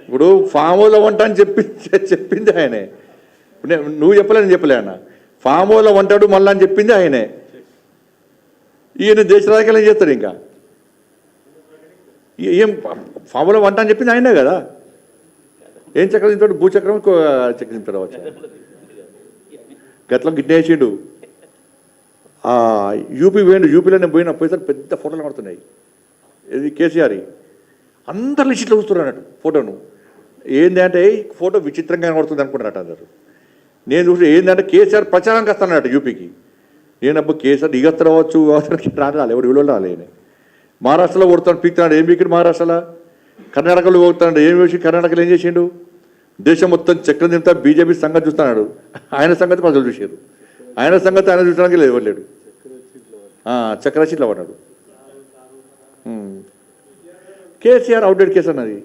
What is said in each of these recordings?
ఇప్పుడు ఫామ్ హౌస్లో వంట అని చెప్పింది ఆయనే. నువ్వు చెప్పలే, నేను చెప్పలే అన్న. ఫామ్ హౌస్లో వంటాడు మళ్ళీ అని చెప్పింది ఆయనే. ఈయన దేశ రాజకీయాలు ఏం చేస్తాడు? ఇంకా ఏం ఫామ్ హౌస్లో వంట అని చెప్పింది ఆయనే కదా. ఏం చక్రం తింటాడు? భూచక్రం చక్రం తింటాడు. వచ్చా గట్లం గిట్నేసిండు. యూపీ పోయిండు. యూపీలో నేను పోయినప్పుడు పెద్ద ఫోటోలు పడుతున్నాయి. ఇది కేసీఆర్ అందరు లిస్టులో చూస్తున్నారు అన్నట్టు ఫోటోను. ఏంటంటే ఫోటో విచిత్రంగా కనబడుతుంది అనుకుంటున్నట్టు అందరు. నేను చూసి ఏంటంటే కేసీఆర్ ప్రచారానికి వస్తానన్నట్టు యూపీకి. నేనబ్బా కేసీఆర్ దిగత్త రావచ్చు రాలే, ఎవరు విలువలు రాలేని. మహారాష్ట్రలో కొడుతాడు, పీకుతున్నాడు. ఏం పీకిడు మహారాష్ట్రలో? కర్ణాటకలో కొడుతున్నాడు. ఏం వేసి కర్ణాటకలో ఏం చేసిండు? దేశం మొత్తం చక్రం తింటా బీజేపీ సంగతి చూస్తున్నాడు. ఆయన సంగతి ప్రజలు చూసారు. ఆయన సంగతి ఆయన చూసడానికి లేదు, ఎవరు లేడు. చక్రశీట్లో పడ్డాడు. కేసీఆర్ అవుట్డేట్ కేసు అన్నది.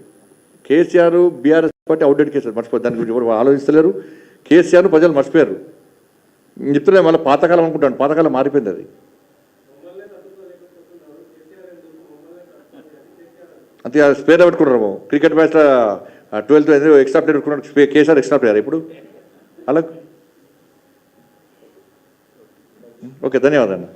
KCR BRS party outdate case మర్చిపోయి దాని గురించి ఎవరు ఆలోచిస్తలేరు. కేసీఆర్ను ప్రజలు మర్చిపోయారు. చెప్తున్నా మళ్ళీ పాతకాలం అనుకుంటాను. పాతకాలం మారిపోయింది అది. అంతే స్పేర్ పెట్టుకుంటారు. క్రికెట్ మ్యాచ్లో 12th ఎక్స్ట్రా ప్లేయర్ పెట్టుకున్నాడు. కేసీఆర్ ఎక్స్ట్రా ప్లేయర్ ఇప్పుడు అలా. ఓకే, ధన్యవాదాలు.